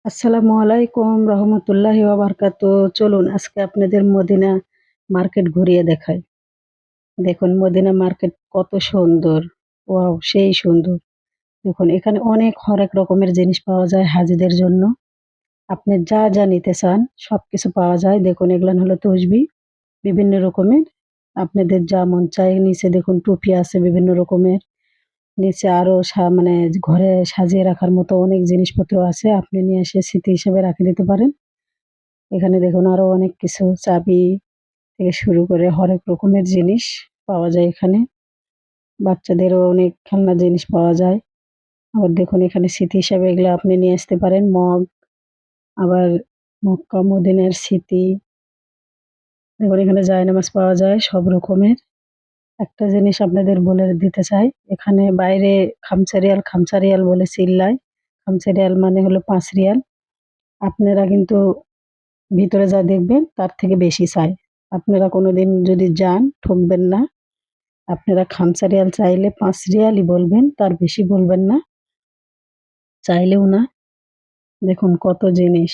আসসালামু আলাইকুম রহমতুল্লাহি ওয়া বারাকাতুহু। চলুন আজকে আপনাদের মদিনা মার্কেট ঘুরিয়ে দেখাই। দেখুন মদিনা মার্কেট কত সুন্দর। ওয়াও! সেই সুন্দর। দেখুন এখানে অনেক হরেক রকমের জিনিস পাওয়া যায় হাজিদের জন্য। আপনি যা, যা নিতে চান সবকিছু পাওয়া যায়। দেখুন এগুলান হলো তসবি বিভিন্ন রকমের। আপনাদের যা মন চায় নিচে দেখুন টুপি আছে বিভিন্ন রকমের। নিচে আরো মানে ঘরে সাজিয়ে রাখার মতো অনেক জিনিসপত্র আছে। আপনি নিয়ে এসে স্মৃতি হিসেবে রেখে দিতে পারেন। এখানে দেখুন আরো অনেক কিছু চাবি থেকে শুরু করে হরেক রকমের জিনিস পাওয়া যায় এখানে। বাচ্চাদেরও অনেক খেলনার জিনিস পাওয়া যায়। আবার দেখুন এখানে স্মৃতি হিসাবে এগুলো আপনি নিয়ে আসতে পারেন। মগ, আবার মক্কা মদিনার স্মৃতি। দেখুন এখানে জায়নামাজ পাওয়া যায় সব রকমের। একটা জিনিস আপনাদের বলে দিতে চাই, এখানে বাইরে খামচা রিয়াল, খামচা রিয়াল বলে চিল্লায়। খামচা রিয়াল মানে হলো ৫ রিয়াল। আপনারা কিন্তু ভিতরে যা দেখবেন তার থেকে বেশি চায়। আপনারা কোনোদিন যদি যান ঠকবেন না। আপনারা খামসা রিয়াল চাইলে ৫ রিয়ালই বলবেন, তার বেশি বলবেন না। চাইলেও না। দেখুন কত জিনিস।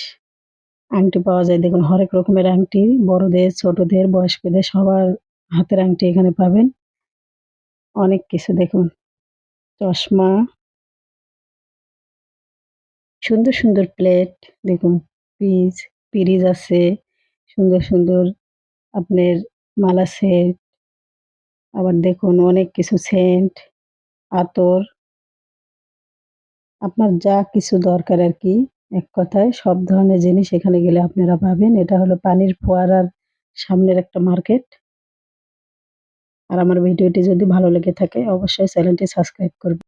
আংটি পাওয়া যায় দেখুন হরেক রকমের আংটি, বড়দের, ছোটদের, বয়স্কদের সবার হাতের আংটি এখানে পাবেন। অনেক কিছু দেখুন। চশমা, সুন্দর, সুন্দর প্লেট দেখুন, পিরিজ আছে। সুন্দর, সুন্দর আপনার মালা সেট। আবার দেখুন অনেক কিছু সেন্ট, আতর। আপনার যা কিছু দরকার আরকি, এক কথায় সব ধরনের জিনিস এখানে গেলে আপনারা পাবেন। এটা হলো পানির ফোয়ারার সামনের একটা মার্কেট। আর আমার ভিডিওটি যদি ভালো লেগে থাকে অবশ্যই চ্যানেলটি সাবস্ক্রাইব করবেন।